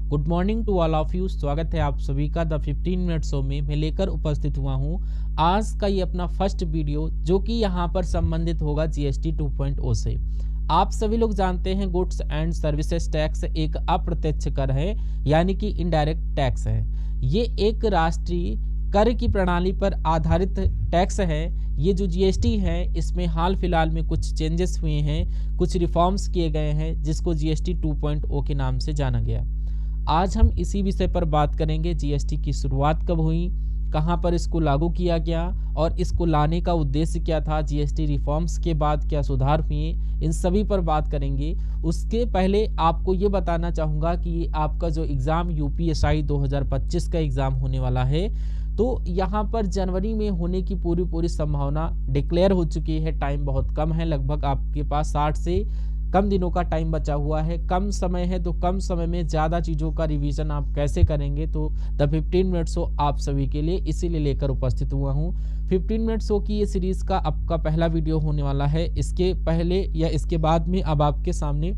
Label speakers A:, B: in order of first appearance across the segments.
A: Good morning to all of you. स्वागत है आप सभी का द 15 मिनट शो में। मैं लेकर उपस्थित हुआ हूं आज का ये अपना फर्स्ट वीडियो, जो कि यहां पर संबंधित होगा जीएसटी 2.0 से। आप सभी लोग जानते हैं गुड्स एंड सर्विसेज टैक्स एक अप्रत्यक्ष कर है, यानी कि इनडायरेक्ट टैक्स है। ये एक राष्ट्रीय कर की प्रणाली पर आधारित टैक्स है। ये जो जीएसटी है, इसमें हाल फिलहाल में कुछ चेंजेस हुए हैं, कुछ रिफॉर्म्स किए गए हैं, जिसको जीएसटी 2.0 के नाम से जाना गया। आज हम इसी विषय पर बात करेंगे। जीएसटी की शुरुआत कब हुई, कहां पर इसको लागू किया गया और इसको लाने का उद्देश्य क्या था, जीएसटी रिफॉर्म्स के बाद क्या सुधार हुए, इन सभी पर बात करेंगे। उसके पहले आपको ये बताना चाहूँगा कि आपका जो एग्ज़ाम यूपीएसआई 2025 का एग्ज़ाम होने वाला है, तो यहाँ पर जनवरी में होने की पूरी संभावना डिक्लेयर हो चुकी है। टाइम बहुत कम है, लगभग आपके पास 60 से कम दिनों का टाइम बचा हुआ है। कम समय है, तो कम समय में ज़्यादा चीज़ों का रिवीजन आप कैसे करेंगे, तो द 15 मिनट शो आप सभी के लिए इसीलिए लेकर उपस्थित हुआ हूँ। 15 मिनट शो की ये सीरीज़ का आपका पहला वीडियो होने वाला है। इसके पहले या इसके बाद में अब आपके सामने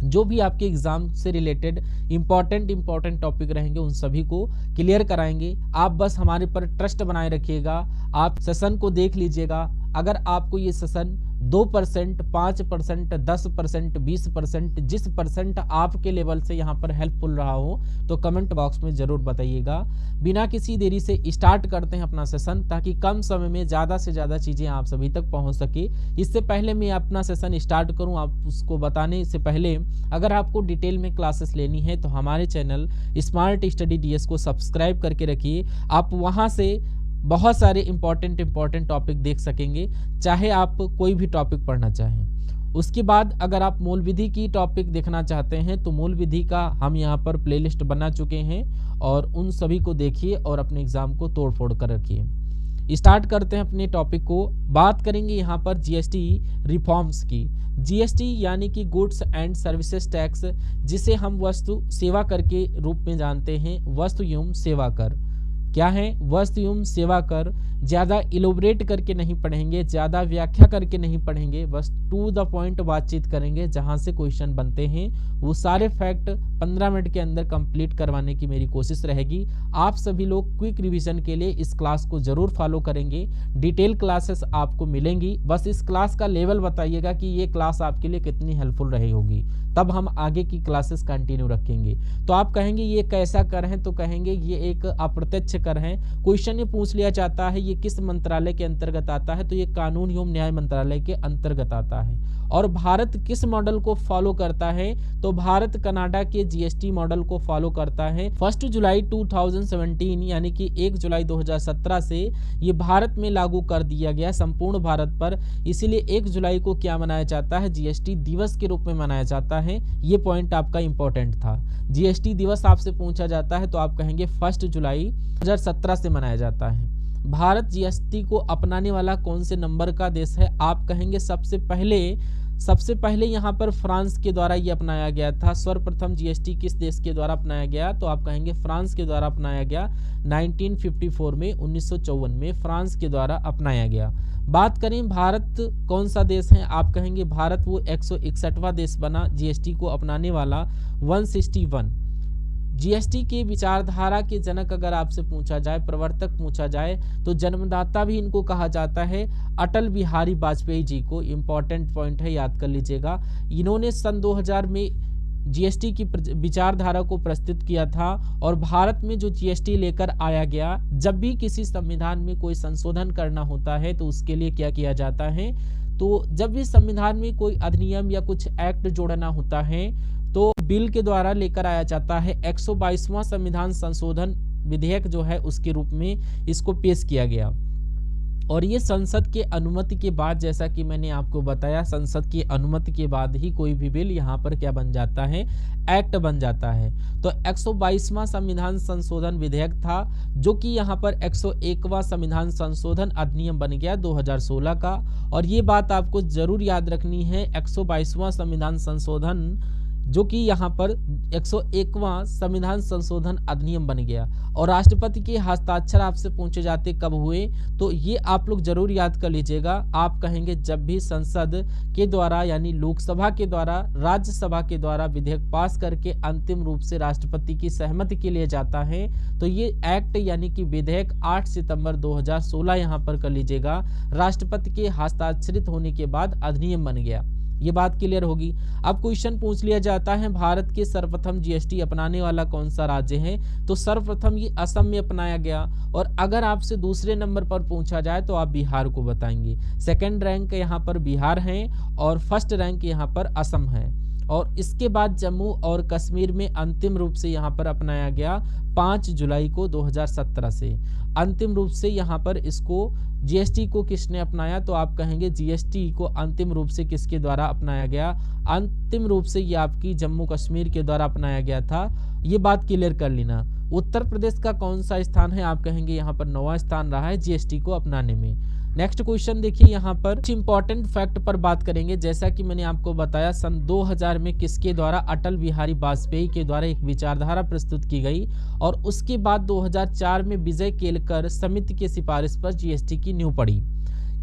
A: जो भी आपके एग्जाम से रिलेटेड इंपॉर्टेंट टॉपिक रहेंगे, उन सभी को क्लियर कराएंगे। आप बस हमारे पर ट्रस्ट बनाए रखिएगा, आप सेशन को देख लीजिएगा। अगर आपको ये सेशन 2%, 5%, 10%, 20%, जिस परसेंट आपके लेवल से यहाँ पर हेल्पफुल रहा हो, तो कमेंट बॉक्स में ज़रूर बताइएगा। बिना किसी देरी से स्टार्ट करते हैं अपना सेशन, ताकि कम समय में ज़्यादा से ज़्यादा चीज़ें आप सभी तक पहुँच सके। इससे पहले मैं अपना सेशन स्टार्ट करूँ, आप उसको बताने से पहले, अगर आपको डिटेल में क्लासेस लेनी है तो हमारे चैनल स्मार्ट स्टडी डीएस को सब्सक्राइब करके रखिए। आप वहाँ से बहुत सारे इंपॉर्टेंट टॉपिक देख सकेंगे, चाहे आप कोई भी टॉपिक पढ़ना चाहें। उसके बाद अगर आप मूल विधि की टॉपिक देखना चाहते हैं, तो मूल विधि का हम यहाँ पर प्लेलिस्ट बना चुके हैं, और उन सभी को देखिए और अपने एग्ज़ाम को तोड़ फोड़ कर रखिए। स्टार्ट करते हैं अपने टॉपिक को। बात करेंगे यहाँ पर जीएसटी रिफॉर्म्स की। जीएसटी यानी कि गुड्स एंड सर्विसेज टैक्स, जिसे हम वस्तु सेवा कर के रूप में जानते हैं। वस्तु एवं सेवा कर क्या है? वस्तु एवं सेवा कर ज़्यादा इलोबरेट करके नहीं पढ़ेंगे, ज़्यादा व्याख्या करके नहीं पढ़ेंगे, बस टू द पॉइंट बातचीत करेंगे। जहाँ से क्वेश्चन बनते हैं वो सारे फैक्ट 15 मिनट के अंदर कंप्लीट करवाने की मेरी कोशिश रहेगी। आप सभी लोग क्विक रिवीजन के लिए इस क्लास को ज़रूर फॉलो करेंगे। डिटेल क्लासेस आपको मिलेंगी, बस इस क्लास का लेवल बताइएगा कि ये क्लास आपके लिए कितनी हेल्पफुल रही होगी, तब हम आगे की क्लासेस कंटिन्यू रखेंगे। तो आप कहेंगे ये कैसा कर है, तो कहेंगे ये एक अप्रत्यक्ष कर है। क्वेश्चन ये पूछ लिया जाता है ये किस मंत्रालय के अंतर्गत आता है, तो ये कानून एवं न्याय मंत्रालय के अंतर्गत आता है। और भारत किस मॉडल को फॉलो करता है, तो भारत कनाडा के जीएसटी मॉडल को फॉलो करता है। 1 जुलाई 2017 यानी कि 1 जुलाई 2017 से ये भारत में लागू कर दिया गया संपूर्ण भारत पर। इसीलिए 1 जुलाई को क्या मनाया जाता है? जीएसटी दिवस के रूप में मनाया जाता है। ये पॉइंट आपका इंपॉर्टेंट था। जीएसटी दिवस आपसे पूछा जाता है तो आप कहेंगे 1 जुलाई 2017 से मनाया जाता है। भारत जीएसटी को अपनाने वाला कौन से नंबर का देश है? आप कहेंगे सबसे पहले यहाँ पर फ्रांस के द्वारा ये अपनाया गया था। सर्वप्रथम जीएसटी किस देश के द्वारा अपनाया गया? तो आप कहेंगे फ्रांस के द्वारा अपनाया गया। 1954 में, 1954 में फ्रांस के द्वारा अपनाया गया। बात करें भारत कौन सा देश है? आप कहेंगे भारत वो 161वां देश बना जीएसटी को अपनाने वाला। 161 जीएसटी के विचारधारा के जनक अगर आपसे पूछा जाए, प्रवर्तक पूछा जाए, तो जन्मदाता भी इनको कहा जाता है अटल बिहारी वाजपेयी जी को। इम्पॉर्टेंट पॉइंट है, याद कर लीजिएगा। इन्होंने सन 2000 में जीएसटी की विचारधारा को प्रस्तुत किया था। और भारत में जो जीएसटी लेकर आया गया, जब भी किसी संविधान में कोई संशोधन करना होता है तो उसके लिए क्या किया जाता है, तो जब भी संविधान में कोई अधिनियम या कुछ एक्ट जोड़ना होता है तो बिल के द्वारा लेकर आया जाता है। 122वां संविधान संशोधन विधेयक जो है उसके रूप में इसको पेश किया गया। और ये संसद के अनुमति के बाद, जैसा कि मैंने आपको बताया, संसद की अनुमति के बाद ही कोई भी बिल यहाँ पर क्या बन जाता है? एक्ट बन जाता है। तो 122वां संविधान संशोधन विधेयक था, जो कि यहाँ पर 101वां संविधान संशोधन अधिनियम बन गया 2016 का। और ये बात आपको जरूर याद रखनी है, 122वां संविधान संशोधन जो कि यहाँ पर 101वां संविधान संशोधन अधिनियम बन गया। और राष्ट्रपति के हस्ताक्षर आपसे पूछे जाते कब हुए, तो ये आप लोग जरूर याद कर लीजिएगा। आप कहेंगे जब भी संसद के द्वारा यानी लोकसभा के द्वारा राज्यसभा के द्वारा विधेयक पास करके अंतिम रूप से राष्ट्रपति की सहमति के लिए जाता है, तो ये एक्ट यानी कि विधेयक 8 सितंबर 2016 यहाँ पर कर लीजिएगा, राष्ट्रपति के हस्ताक्षरित होने के बाद अधिनियम बन गया। ये बात क्लियर होगी। अब क्वेश्चन पूछ लिया जाता है भारत के सर्वप्रथम जीएसटी अपनाने वाला कौन सा राज्य है, तो सर्वप्रथम ये असम में अपनाया गया। और अगर आपसे दूसरे नंबर पर पूछा जाए तो आप बिहार को बताएंगे। सेकंड रैंक यहाँ पर बिहार है और फर्स्ट रैंक यहाँ पर असम है। और इसके बाद जम्मू और कश्मीर में अंतिम रूप से यहाँ पर अपनाया गया 5 जुलाई को 2017 से। अंतिम रूप से यहाँ पर इसको जीएसटी को किसने अपनाया, तो आप कहेंगे जीएसटी को अंतिम रूप से किसके द्वारा अपनाया गया, अंतिम रूप से ये आपकी जम्मू कश्मीर के द्वारा अपनाया गया था। ये बात क्लियर कर लेना। उत्तर प्रदेश का कौन सा स्थान है, आप कहेंगे यहाँ पर 9वां स्थान रहा है जीएसटी को अपनाने में। नेक्स्ट क्वेश्चन देखिए, यहाँ पर कुछ इंपॉर्टेंट फैक्ट पर बात करेंगे। जैसा कि मैंने आपको बताया सन 2000 में किसके द्वारा, अटल बिहारी वाजपेयी के द्वारा एक विचारधारा प्रस्तुत की गई और उसके बाद 2004 में विजय केलकर समिति की सिफारिश पर जीएसटी की नींव पड़ी।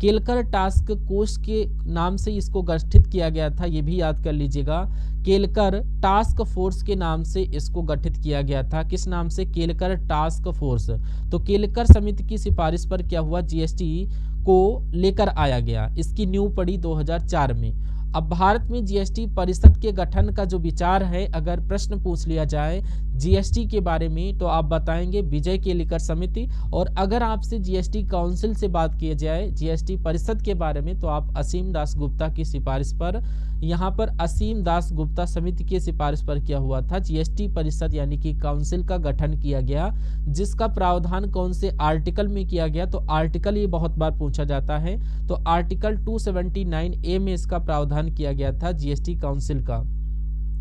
A: केलकर टास्क फोर्स के नाम से इसको गठित किया गया था, ये भी याद कर लीजिएगा। केलकर टास्क फोर्स के नाम से इसको गठित किया गया था। किस नाम से, केलकर टास्क फोर्स। तो केलकर समिति की सिफारिश पर क्या हुआ, जीएसटी को लेकर आया गया। इसकी नींव पड़ी 2004 में। अब भारत में जीएसटी परिषद के गठन का जो विचार है, अगर प्रश्न पूछ लिया जाए जीएसटी के बारे में तो आप बताएंगे विजय केलकर समिति। और अगर आपसे जीएसटी काउंसिल से बात की जाए जीएसटी परिषद के बारे में, तो आप असीम दास गुप्ता की सिफारिश पर, यहाँ पर असीम दास गुप्ता समिति की सिफारिश पर क्या हुआ था, जीएसटी परिषद यानी कि काउंसिल का गठन किया गया। जिसका प्रावधान कौन से आर्टिकल में किया गया, तो आर्टिकल ये बहुत बार पूछा जाता है, तो आर्टिकल 279A में इसका प्रावधान किया गया था जीएसटी काउंसिल का।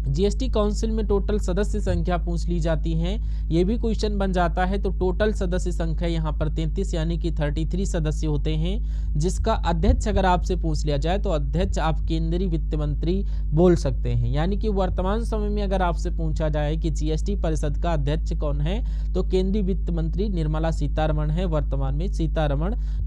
A: जीएसटी काउंसिल में टोटल सदस्य संख्या पूछ ली जाती है, ये भी क्वेश्चन बन जाता है। तो टोटल सदस्य संख्या यहाँ पर 33 यानी कि 33 सदस्य होते हैं। जिसका अध्यक्ष अगर आपसे पूछ लिया जाए तो अध्यक्ष आप केंद्रीय वित्त मंत्री बोल सकते हैं। यानी कि वर्तमान समय में अगर आपसे पूछा जाए कि जीएसटी परिषद का अध्यक्ष कौन है, तो केंद्रीय वित्त मंत्री निर्मला सीतारमण है। वर्तमान में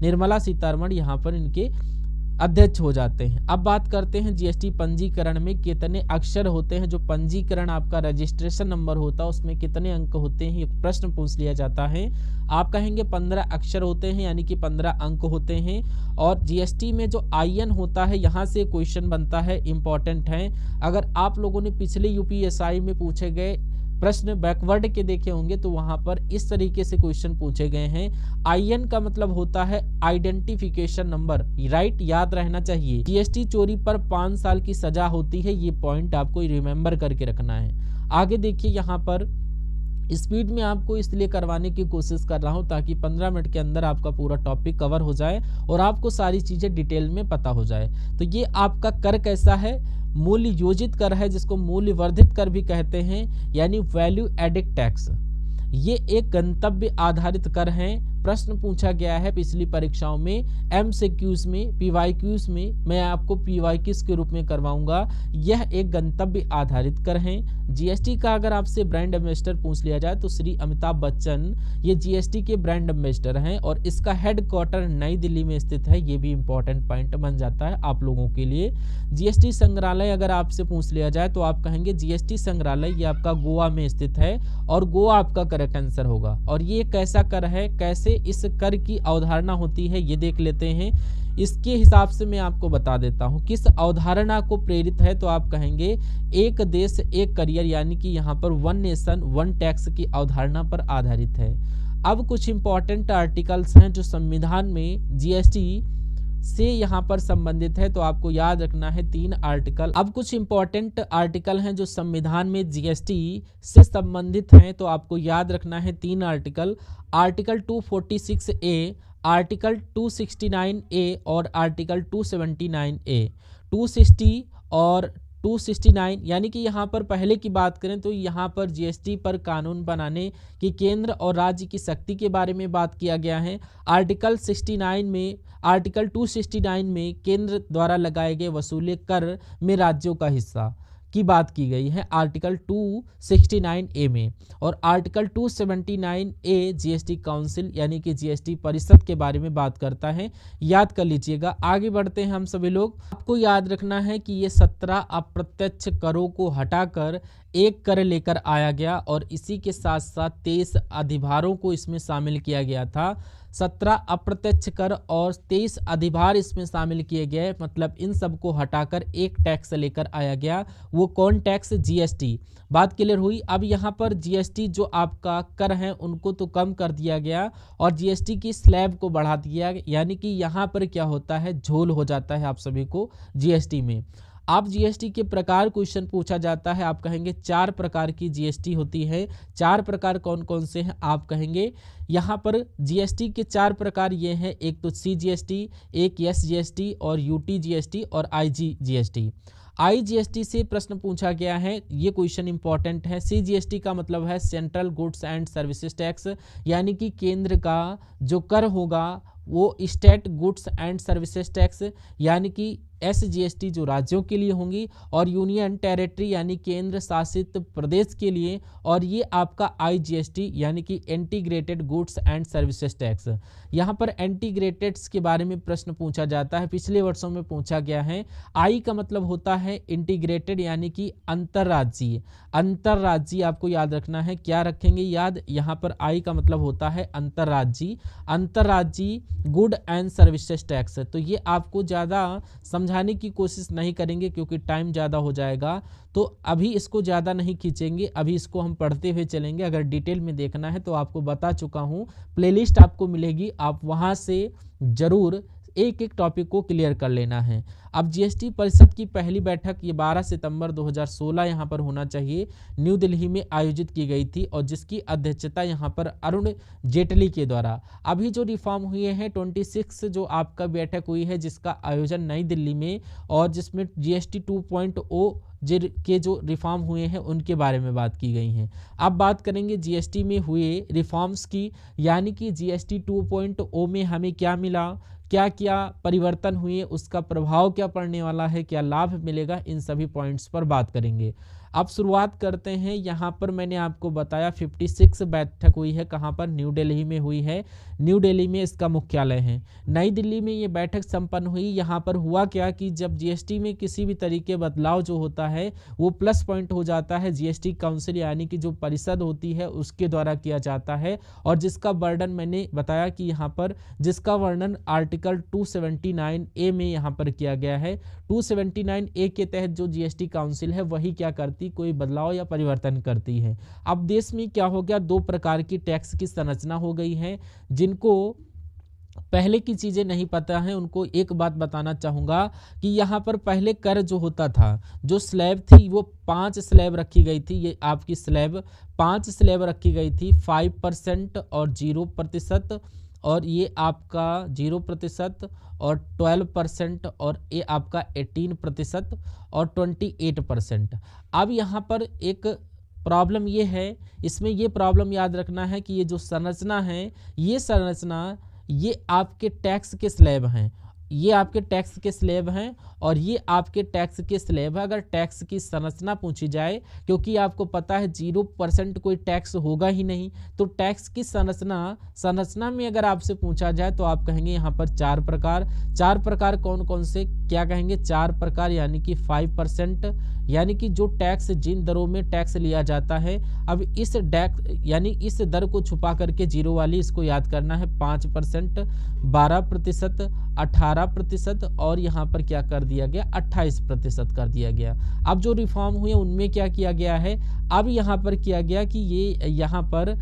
A: निर्मला सीतारमण यहाँ पर इनके अध्यक्ष हो जाते हैं। अब बात करते हैं जीएसटी पंजीकरण में कितने अक्षर होते हैं। जो पंजीकरण आपका रजिस्ट्रेशन नंबर होता है उसमें कितने अंक होते हैं, एक प्रश्न पूछ लिया जाता है। आप कहेंगे 15 अक्षर होते हैं यानी कि 15 अंक होते हैं। और जीएसटी में जो आईएन होता है, यहाँ से क्वेश्चन बनता है, इंपॉर्टेंट है। अगर आप लोगों ने पिछले यूपीएसआई में पूछे गए प्रश्न बैकवर्ड के देखे होंगे तो वहां पर इस तरीके से क्वेश्चन पूछे गए हैं। आईएन का मतलब होता है आइडेंटिफिकेशन नंबर, राइट, याद रहना चाहिए। जीएसटी चोरी पर 5 साल की सजा होती है, ये पॉइंट आपको रिमेंबर करके रखना है। आगे देखिए, यहाँ पर स्पीड में आपको इसलिए करवाने की कोशिश कर रहा हूं ताकि 15 मिनट के अंदर आपका पूरा टॉपिक कवर हो जाए और आपको सारी चीजें डिटेल में पता हो जाए। तो ये आपका कर कैसा है, मूल्य योजित कर है, जिसको मूल्य वर्धित कर भी कहते हैं, यानी वैल्यू एडेड टैक्स। ये एक गंतव्य आधारित कर है। प्रश्न पूछा गया है पिछली परीक्षाओं में, एमसीक्यूज में, पीवाईक्यूज में, मैं आपको पीवाईक्यूज के रूप में करवाऊंगा। यह एक गंतव्य आधारित कर है। जीएसटी का अगर आपसे ब्रांड एम्बेसडर पूछ लिया जाए तो श्री अमिताभ बच्चन ये जीएसटी के ब्रांड एम्बेसडर हैं और इसका हेडक्वार्टर नई दिल्ली में स्थित है। ये भी इंपॉर्टेंट पॉइंट बन जाता है आप लोगों के लिए। जीएसटी संग्रहालय अगर आपसे पूछ लिया जाए तो आप कहेंगे जीएसटी संग्रहालय ये आपका गोवा में स्थित है और गोवा आपका करेक्ट आंसर होगा। और ये कैसा कर है, कैसे इस कर की अवधारणा होती है, ये देख लेते हैं। इसके हिसाब से मैं आपको बता देता हूं किस अवधारणा को प्रेरित है। तो आप कहेंगे एक देश एक करियर, यानी कि यहाँ पर वन नेशन वन टैक्स की अवधारणा पर आधारित है। अब कुछ इंपॉर्टेंट आर्टिकल्स हैं जो संविधान में जीएसटी से यहाँ पर संबंधित है, तो आपको याद रखना है 3 आर्टिकल। अब कुछ इंपॉर्टेंट आर्टिकल हैं जो संविधान में जीएसटी से संबंधित हैं, तो आपको याद रखना है 3 article. Article 246A, article 269A और आर्टिकल 279A। 260 और 269 यानी कि यहाँ पर पहले की बात करें तो यहाँ पर जीएसटी पर कानून बनाने की केंद्र और राज्य की शक्ति के बारे में बात किया गया है। आर्टिकल 269 में केंद्र द्वारा लगाए गए वसूले कर में राज्यों का हिस्सा। की बात की गई है आर्टिकल 269A में, और आर्टिकल 279A जीएसटी काउंसिल यानी कि जीएसटी परिषद के बारे में बात करता है। याद कर लीजिएगा। आगे बढ़ते हैं हम सभी लोग। आपको याद रखना है कि ये 17 अप्रत्यक्ष करों को हटाकर एक कर लेकर आया गया और इसी के साथ साथ 23 अधिभारों को इसमें शामिल किया गया था। 17 अप्रत्यक्ष कर और 23 अधिभार इसमें शामिल किए गए, मतलब इन सब को हटाकर एक टैक्स लेकर आया गया। वो कौन टैक्स? जीएसटी। बात क्लियर हुई। अब यहाँ पर जीएसटी जो आपका कर है उनको तो कम कर दिया गया और जीएसटी की स्लैब को बढ़ा दिया, यानी कि यहाँ पर क्या होता है, झोल हो जाता है आप सभी को जीएसटी में। आप जीएसटी के प्रकार क्वेश्चन पूछा जाता है, आप कहेंगे 4 प्रकार की जीएसटी होती है। 4 प्रकार कौन कौन से हैं? आप कहेंगे यहाँ पर जीएसटी के 4 प्रकार ये हैं, एक तो सीजीएसटी, एक एसजीएसटी और यूटीजीएसटी और आईजीएसटी। आईजीएसटी से प्रश्न पूछा गया है, ये क्वेश्चन इंपॉर्टेंट है। सीजीएसटी का मतलब है central goods and services tax, यानी कि केंद्र का जो कर होगा वो state goods and services tax, यानी कि एसजीएसटी जो राज्यों के लिए होंगी, और यूनियन टेरिटरी यानी केंद्र शासित प्रदेश के लिए, और ये आपका आईजीएसटी यानी कि integrated goods and services tax. यहाँ पर इंटीग्रेटेड्स के बारे में प्रश्न पूछा जाता है, पिछले वर्षों में पूछा गया है। आई का मतलब होता है इंटीग्रेटेड यानी कि अंतर्राज्यीय। अंतर्राज्यीय आपको याद रखना है, क्या रखेंगे याद? यहाँ पर आई का मतलब होता है अंतर्राज्यीय। अंतर्राज्यीय गुड एंड सर्विसेज टैक्स, तो ये आपको ज़्यादा समझाने की कोशिश नहीं करेंगे क्योंकि टाइम ज़्यादा हो जाएगा, तो अभी इसको ज़्यादा नहीं खींचेंगे, अभी इसको हम पढ़ते हुए चलेंगे। अगर डिटेल में देखना है तो आपको बता चुका हूँ, प्लेलिस्ट आपको मिलेगी, आप वहाँ से ज़रूर एक एक टॉपिक को क्लियर कर लेना है। अब जीएसटी परिषद की पहली बैठक ये 12 सितंबर 2016 यहाँ पर होना चाहिए, न्यू दिल्ली में आयोजित की गई थी और जिसकी अध्यक्षता यहाँ पर अरुण जेटली के द्वारा। अभी जो रिफॉर्म हुए हैं 26 जो आपका बैठक हुई है जिसका आयोजन नई दिल्ली में, और जिसमें जीएसटी 2.0 के जो रिफॉर्म हुए हैं उनके बारे में बात की गई हैं। अब बात करेंगे जीएसटी में हुए रिफॉर्म्स की, यानी कि जीएसटी 2.0 में हमें क्या मिला, क्या क्या परिवर्तन हुए, उसका प्रभाव क्या पड़ने वाला है, क्या लाभ मिलेगा, इन सभी पॉइंट्स पर बात करेंगे। अब शुरुआत करते हैं। यहाँ पर मैंने आपको बताया 56 बैठक हुई है, कहाँ पर? न्यू दिल्ली में हुई है। न्यू दिल्ली में इसका मुख्यालय है। नई दिल्ली में ये बैठक संपन्न हुई। यहाँ पर हुआ क्या कि जब जीएसटी में किसी भी तरीके बदलाव जो होता है वो प्लस पॉइंट हो जाता है जीएसटी काउंसिल यानी कि जो परिषद होती है उसके द्वारा किया जाता है, और जिसका वर्णन मैंने बताया कि यहाँ पर जिसका वर्णन आर्टिकल 279A में यहाँ पर किया गया है। 279A के तहत जो जीएसटी काउंसिल है वही क्या करती, कोई बदलाव या परिवर्तन करती है। अब देश में क्या हो गया, 2 प्रकार की टैक्स की संरचना हो गई है। जिनको पहले की चीज़ें नहीं पता है उनको एक बात बताना चाहूँगा कि यहाँ पर पहले कर जो होता था, जो स्लैब थी वो 5 स्लैब रखी गई थी। ये आपकी स्लैब 5 स्लैब रखी गई थी, 5% और 0%, और ये आपका 0% और 12% और ये आपका 18% और 28%। अब यहाँ पर एक प्रॉब्लम ये है, इसमें ये प्रॉब्लम याद रखना है कि ये जो संरचना है, ये संरचना ये आपके टैक्स के स्लैब हैं, ये आपके टैक्स के स्लैब हैं और ये आपके टैक्स के स्लैब है। अगर टैक्स की संरचना पूछी जाए, क्योंकि आपको पता है 0% कोई टैक्स होगा ही नहीं, तो टैक्स की संरचना में अगर आपसे पूछा जाए तो आप कहेंगे यहाँ पर 4 प्रकार। 4 प्रकार कौन कौन से, क्या कहेंगे? 4 प्रकार, यानी कि 5%, यानी कि जो टैक्स जिन दरों में टैक्स लिया जाता है। अब इस टैक्स यानी इस दर को छुपा करके जीरो वाली इसको याद करना है। 5%, 12%, 18% और यहाँ पर क्या कर दिया गया, 28% कर दिया गया। अब जो रिफॉर्म हुए उनमें क्या किया गया है, अब यहाँ पर किया गया कि ये यहाँ पर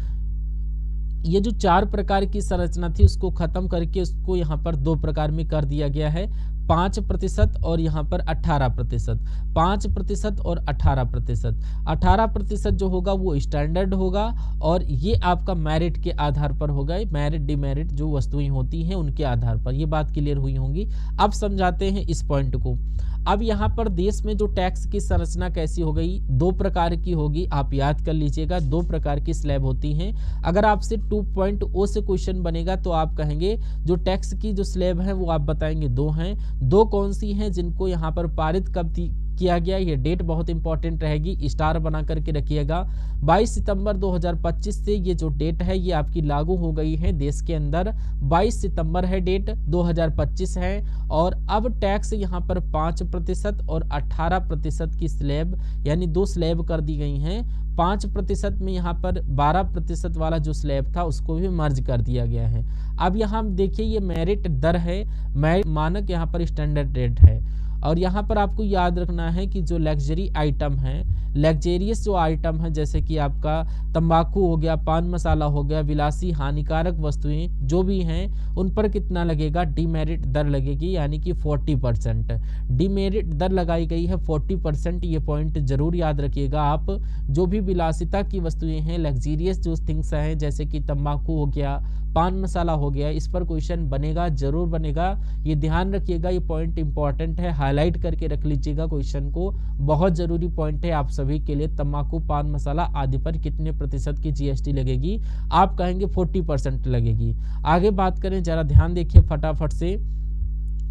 A: ये जो 4 प्रकार की संरचना थी उसको खत्म करके उसको यहाँ पर 2 प्रकार में कर दिया गया है, 5% और यहाँ पर 18%। 5% और 18%। 18% जो होगा वो स्टैंडर्ड होगा और ये आपका मेरिट के आधार पर होगा, मेरिट डिमेरिट जो वस्तुएं होती हैं उनके आधार पर। ये बात क्लियर हुई होंगी। अब समझाते हैं इस पॉइंट को। अब यहाँ पर देश में जो टैक्स की संरचना कैसी हो गई, 2 प्रकार की होगी, आप याद कर लीजिएगा। 2 प्रकार की स्लैब होती हैं। अगर आपसे 2.0 से क्वेश्चन बनेगा तो आप कहेंगे जो टैक्स की जो स्लैब है वो आप बताएंगे 2 हैं। 2 कौन सी हैं जिनको यहाँ पर पारित कब किया गया। ये डेट बहुत इंपॉर्टेंट रहेगी, स्टार बना करके रखिएगा। 22 सितंबर 2025 से ये जो डेट है ये आपकी लागू हो गई है देश के अंदर। 22 सितंबर है डेट 2025 है। और अब टैक्स यहाँ पर 5% और 18% की स्लैब यानी 2 स्लैब कर दी गई हैं। 5% में यहाँ पर 12% वाला जो स्लैब था उसको भी मर्ज कर दिया गया है। अब यहाँ देखिए ये मेरिट दर है, मानक यहाँ पर स्टैंडर्ड रेट है। और यहाँ पर आपको याद रखना है कि जो लग्जरी आइटम है, लग्जेरियस जो आइटम है जैसे कि आपका तंबाकू हो गया, पान मसाला हो गया, विलासी हानिकारक वस्तुएं जो भी हैं उन पर कितना लगेगा, डीमेरिट दर लगेगी यानी कि 40%। डीमेरिट दर लगाई गई है 40%। ये पॉइंट जरूर याद रखिएगा आप। जो भी विलासिता की वस्तुएं हैं, लग्जीरियस जो थिंग्स हैं जैसे कि तंबाकू हो गया, पान मसाला हो गया, इस पर क्वेश्चन बनेगा, जरूर बनेगा। ये ध्यान रखिएगा, ये पॉइंट इंपॉर्टेंट है, हाईलाइट करके रख लीजिएगा क्वेश्चन को, बहुत जरूरी पॉइंट है आप सभी के लिए। तंबाकू, पान मसाला आदि पर कितने प्रतिशत की जीएसटी लगेगी, आप कहेंगे 40% लगेगी। आगे बात करें, जरा ध्यान देखिए फटाफट से।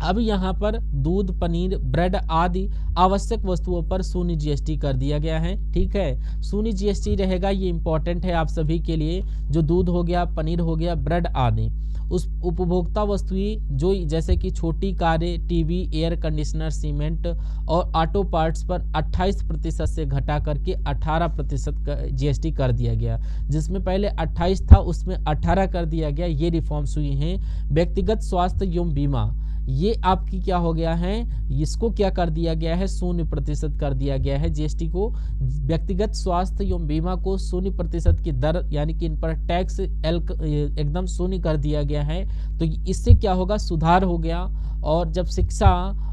A: अब यहाँ पर दूध, पनीर, ब्रेड आदि आवश्यक वस्तुओं पर शून्य जीएसटी कर दिया गया है। ठीक है, शून्य जीएसटी रहेगा, ये इंपॉर्टेंट है आप सभी के लिए। जो दूध हो गया, पनीर हो गया, ब्रेड आदि उस उपभोक्ता वस्तुएं जो जैसे कि छोटी कारें, टीवी, एयर कंडीशनर, सीमेंट और ऑटो पार्ट्स पर 28% से घटा करके 18% का जीएसटी कर दिया गया। जिसमें पहले 28 था उसमें 18 कर दिया गया। ये रिफॉर्म्स हुई हैं। व्यक्तिगत स्वास्थ्य एवं बीमा, ये आपकी क्या हो गया है, इसको क्या कर दिया गया है, 0% कर दिया गया है जीएसटी को। व्यक्तिगत स्वास्थ्य एवं बीमा को 0% की दर यानी कि इन पर टैक्स एकदम 0 कर दिया गया है। तो इससे क्या होगा, सुधार हो गया। और जब शिक्षा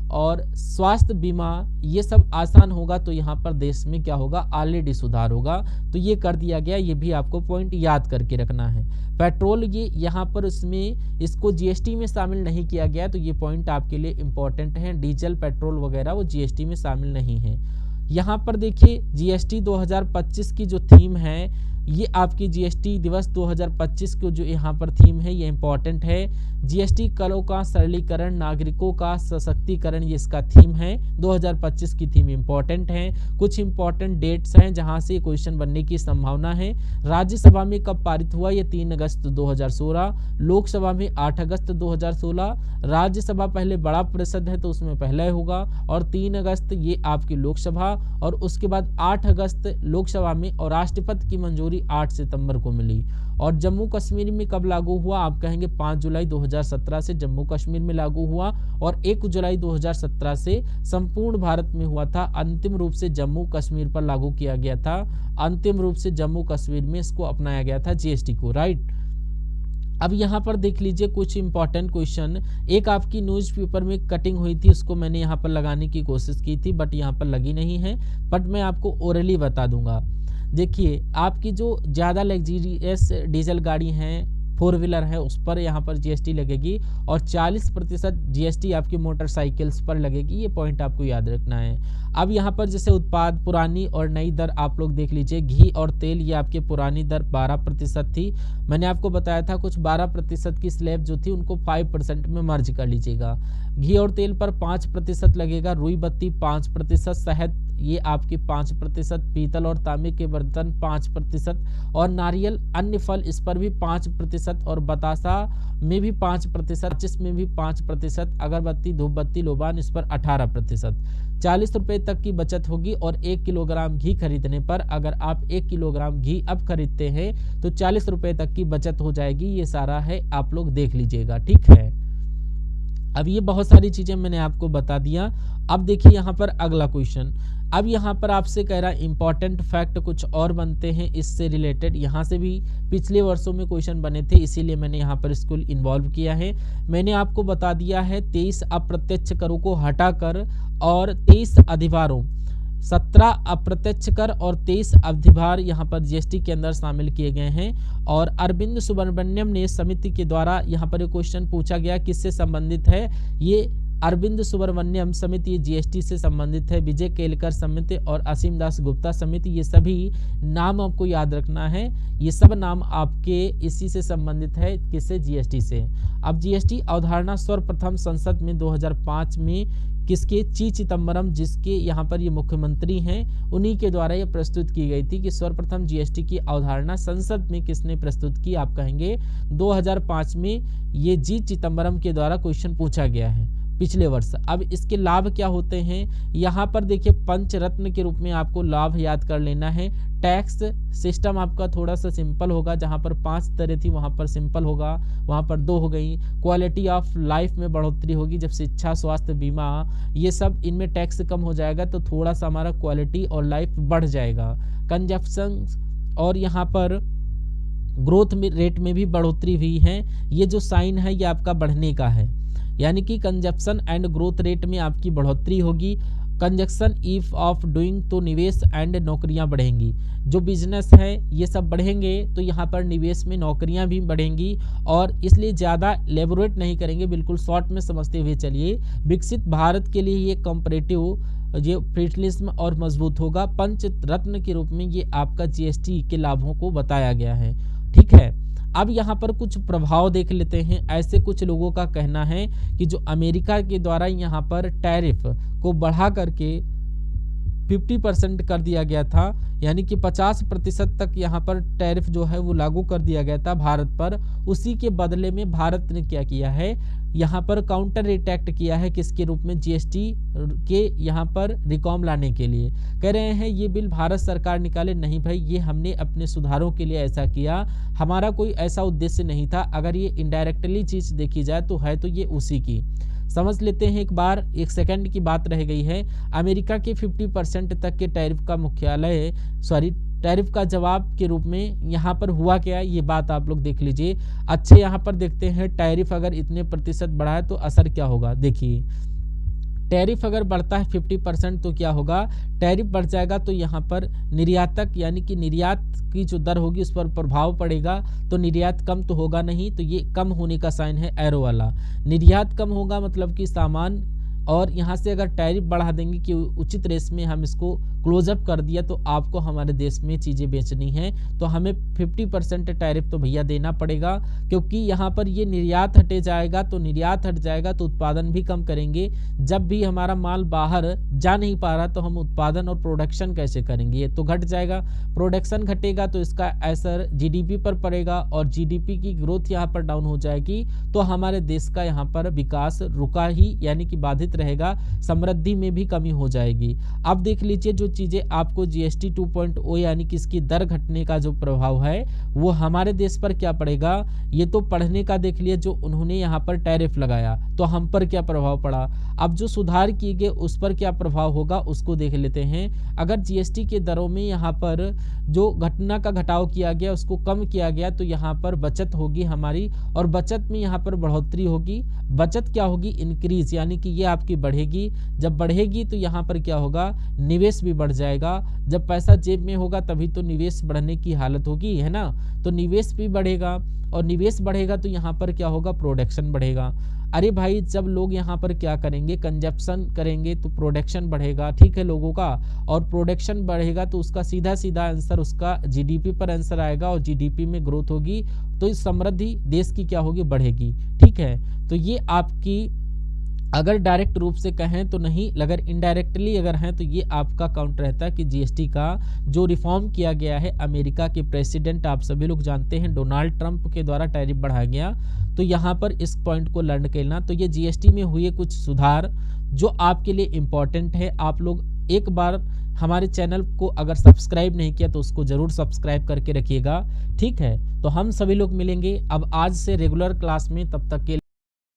A: और स्वास्थ्य बीमा ये सब आसान होगा तो यहाँ पर देश में क्या होगा, ऑलरेडी सुधार होगा। तो ये कर दिया गया, ये भी आपको पॉइंट याद करके रखना है। पेट्रोल ये यहाँ पर इसमें इसको जीएसटी में शामिल नहीं किया गया, तो ये पॉइंट आपके लिए इंपॉर्टेंट है। डीजल, पेट्रोल वगैरह वो जीएसटी में शामिल नहीं है। यहाँ पर देखिए जीएसटी 2025 की जो थीम है, ये आपकी जीएसटी दिवस 2025 को जो यहाँ पर थीम है ये इंपॉर्टेंट है। जीएसटी करों का सरलीकरण, नागरिकों का सशक्तिकरण, ये इसका थीम है। 2025 की थीम इंपॉर्टेंट है। कुछ इंपॉर्टेंट डेट्स हैं जहां से क्वेश्चन बनने की संभावना है। राज्यसभा में कब पारित हुआ, ये 3 अगस्त 2016। लोकसभा में 8 अगस्त 2016। राज्यसभा पहले बड़ा परिषद है तो उसमें पहले होगा। और 3 अगस्त ये आपकी लोकसभा, और उसके बाद 8 अगस्त लोकसभा में, और राष्ट्रपति की मंजूरी 8 सितंबर को मिली। और जम्मू कश्मीर में कब लागू हुआ, आप कहेंगे 5 जुलाई 2017 से जम्मू कश्मीर में लागू हुआ। और 1 जुलाई 2017 से संपूर्ण भारत में हुआ था। अंतिम रूप से जम्मू कश्मीर पर लागू किया गया था। अंतिम रूप से जम्मू कश्मीर में इसको अपनाया गया था जीएसटी को, राइट। अब यहाँ पर देख लीजिए कुछ इंपॉर्टेंट क्वेश्चन। एक आपकी न्यूज़पेपर में कटिंग हुई थी, उसको मैंने यहाँ पर लगाने की कोशिश की थी बट यहाँ पर लगी नहीं है, बट मैं आपको ओरली बता दूंगा। देखिए आपकी जो ज़्यादा लग्जरियस डीजल गाड़ी हैं, 4 व्हीलर है, उस पर यहाँ पर जीएसटी लगेगी। और 40% जीएसटी आपकी मोटरसाइकिल्स पर लगेगी। ये पॉइंट आपको याद रखना है। अब यहाँ पर जैसे उत्पाद, पुरानी और नई दर आप लोग देख लीजिए। घी और तेल, ये आपकी पुरानी दर 12% थी। मैंने आपको बताया था कुछ 12% की स्लैब जो थी उनको 5% में मर्ज कर लीजिएगा। घी और तेल पर 5% लगेगा। रुई बत्ती 5%, शहद ये आपकी 5%, पीतल और तांबे के बर्तन 5%, और नारियल, अन्य फल इस पर भी 5%, और बतासा में भी 5%, जिसमें भी 5%, अगरबत्ती, धूप बत्ती, लोबान इस पर 18%। 40 रुपये तक की बचत होगी। और 1 किलोग्राम घी खरीदने पर, अगर आप 1 किलोग्राम घी अब खरीदते हैं तो 40 रुपये तक की बचत हो जाएगी। ये सारा है, आप लोग देख लीजिएगा, ठीक है। अब ये बहुत सारी चीजें मैंने आपको बता दिया। अब देखिए यहाँ पर अगला क्वेश्चन। अब यहाँ पर आपसे कह रहा है इंपॉर्टेंट फैक्ट कुछ और बनते हैं इससे रिलेटेड। यहाँ से भी पिछले वर्षों में क्वेश्चन बने थे, इसीलिए मैंने यहाँ पर इसको इन्वॉल्व किया है। मैंने आपको बता दिया है 23 अप्रत्यक्ष करों को हटाकर और 23 अधिभारों, 17 अप्रत्यक्ष कर और 23 अधिभार यहाँ पर जीएसटी के अंदर शामिल किए गए हैं। और अरविंद सुब्रमण्यम ने समिति के द्वारा यहाँ पर क्वेश्चन पूछा गया किससे संबंधित है, ये अरविंद सुब्रमण्यम समिति जीएसटी से संबंधित है। विजय केलकर समिति और असीम दास गुप्ता समिति, ये सभी नाम आपको याद रखना है। ये सब नाम आपके इसी से संबंधित है, किससे, जीएसटी से। अब जीएसटी अवधारणा सर्वप्रथम संसद में 2005 में किसके, ची चिदम्बरम, जिसके यहाँ पर ये मुख्यमंत्री हैं, उन्हीं के द्वारा ये प्रस्तुत की गई थी कि सर्वप्रथम जीएसटी की अवधारणा संसद में किसने प्रस्तुत की, आप कहेंगे 2005 में ये जी चिदम्बरम के द्वारा क्वेश्चन पूछा गया है पिछले वर्ष। अब इसके लाभ क्या होते हैं, यहाँ पर देखिए पंचरत्न के रूप में आपको लाभ याद कर लेना है। टैक्स सिस्टम आपका थोड़ा सा सिंपल होगा, जहाँ पर 5 तरह थी वहाँ पर सिंपल होगा, वहाँ पर 2 हो गई। क्वालिटी ऑफ लाइफ में बढ़ोतरी होगी, जब शिक्षा, स्वास्थ्य, बीमा, ये सब इनमें टैक्स कम हो जाएगा तो थोड़ा सा हमारा क्वालिटी और लाइफ बढ़ जाएगा। कंजप्शन और यहाँ पर ग्रोथ रेट में भी बढ़ोतरी हुई है। ये जो साइन है ये आपका बढ़ने का है, यानी कि कंजप्शन एंड ग्रोथ रेट में आपकी बढ़ोतरी होगी। कंजक्शन इफ ऑफ डूइंग, तो निवेश एंड नौकरियां बढ़ेंगी। जो बिजनेस है ये सब बढ़ेंगे तो यहाँ पर निवेश में नौकरियां भी बढ़ेंगी। और इसलिए ज़्यादा लेबोरेट नहीं करेंगे, बिल्कुल शॉर्ट में समझते हुए चलिए। विकसित भारत के लिए ये कंपैरेटिव ये फेडरलिज्म और मजबूत होगा। पंच रत्न के रूप में ये आपका जीएसटी के लाभों को बताया गया है। ठीक है, अब यहाँ पर कुछ प्रभाव देख लेते हैं। ऐसे कुछ लोगों का कहना है कि जो अमेरिका के द्वारा यहाँ पर टैरिफ को बढ़ा करके 50% कर दिया गया था, यानी कि 50% तक यहाँ पर टैरिफ जो है वो लागू कर दिया गया था भारत पर। उसी के बदले में भारत ने क्या किया है, यहाँ पर काउंटर अटैक किया है, किसके रूप में, जीएसटी के यहाँ पर रिकॉर्म लाने के लिए। कह रहे हैं ये बिल भारत सरकार निकाले, नहीं भाई, ये हमने अपने सुधारों के लिए ऐसा किया, हमारा कोई ऐसा उद्देश्य नहीं था। अगर ये इनडायरेक्टली चीज़ देखी जाए तो है तो ये उसी की। समझ लेते हैं एक बार, एक सेकंड की बात रह गई है। अमेरिका के 50% तक के टैरिफ का मुख्यालय, टैरिफ का जवाब के रूप में यहाँ पर हुआ क्या, ये बात आप लोग देख लीजिए। अच्छे यहाँ पर देखते हैं टैरिफ अगर इतने प्रतिशत बढ़ा है तो असर क्या होगा। देखिए टैरिफ अगर बढ़ता है 50% तो क्या होगा, टैरिफ बढ़ जाएगा तो यहाँ पर निर्यातक यानी कि निर्यात की जो दर होगी उस पर प्रभाव पड़ेगा। तो निर्यात कम तो होगा नहीं, तो ये कम होने का साइन है एरो वाला। निर्यात कम होगा मतलब कि सामान, और यहाँ से अगर टैरिफ बढ़ा देंगे कि उचित रेट में हम इसको क्लोजअप कर दिया तो आपको हमारे देश में चीज़ें बेचनी है तो हमें 50% टैरिफ तो भैया देना पड़ेगा, क्योंकि यहाँ पर ये निर्यात हटे जाएगा। तो निर्यात हट जाएगा तो उत्पादन भी कम करेंगे। जब भी हमारा माल बाहर जा नहीं पा रहा तो हम उत्पादन और प्रोडक्शन कैसे करेंगे, ये तो घट जाएगा। प्रोडक्शन घटेगा तो इसका असर जीडीपी पर पड़ेगा, और जीडीपी की ग्रोथ यहाँ पर डाउन हो जाएगी तो हमारे देश का यहाँ पर विकास रुका ही यानी कि बाधित रहेगा, समृद्धि में भी कमी हो जाएगी। अब देख लीजिए जो चीजें आपको जीएसटी 2.0 यानी कि इसकी दर घटने का जो प्रभाव है वो हमारे देश पर क्या पड़ेगा, ये तो पढ़ने का देख लिया। जो उन्होंने यहाँ पर टैरिफ लगाया तो हम पर क्या प्रभाव पड़ा। अब जो सुधार किए गए उस पर क्या प्रभाव होगा उसको देख लेते हैं। अगर जीएसटी के दरों में यहाँ पर जो घटना का घटाव किया गया उसको कम किया गया तो यहाँ पर बचत होगी हमारी, और बचत में यहाँ पर बढ़ोतरी होगी। बचत क्या होगी, इंक्रीज, यानी कि ये आपकी बढ़ेगी। जब बढ़ेगी तो यहाँ पर क्या होगा, निवेश भी बढ़ जाएगा। जब पैसा जेब में होगा तभी तो निवेश बढ़ने की हालत होगी, है ना। तो निवेश भी बढ़ेगा, और निवेश बढ़ेगा तो यहाँ पर क्या होगा, प्रोडक्शन बढ़ेगा। अरे भाई जब लोग यहाँ पर क्या करेंगे, कंजप्शन करेंगे तो प्रोडक्शन बढ़ेगा, ठीक है, लोगों का। और प्रोडक्शन बढ़ेगा तो उसका सीधा सीधा आंसर उसका जीडीपी पर आंसर आएगा, और जीडीपी में ग्रोथ होगी तो इस समृद्धि देश की क्या होगी, बढ़ेगी। ठीक है, तो ये आपकी अगर डायरेक्ट रूप से कहें तो नहीं, अगर इनडायरेक्टली अगर हैं तो ये आपका काउंट रहता है कि जीएसटी का जो रिफॉर्म किया गया है अमेरिका के प्रेसिडेंट, आप सभी लोग जानते हैं, डोनाल्ड ट्रंप के द्वारा टैरिफ बढ़ाया गया। तो यहाँ पर इस पॉइंट को लर्न करना। तो ये जीएसटी में हुए कुछ सुधार जो आपके लिए इम्पॉर्टेंट है। आप लोग एक बार हमारे चैनल को अगर सब्सक्राइब नहीं किया तो उसको जरूर सब्सक्राइब करके रखिएगा। ठीक है, तो हम सभी लोग मिलेंगे अब आज से रेगुलर क्लास में, तब तक के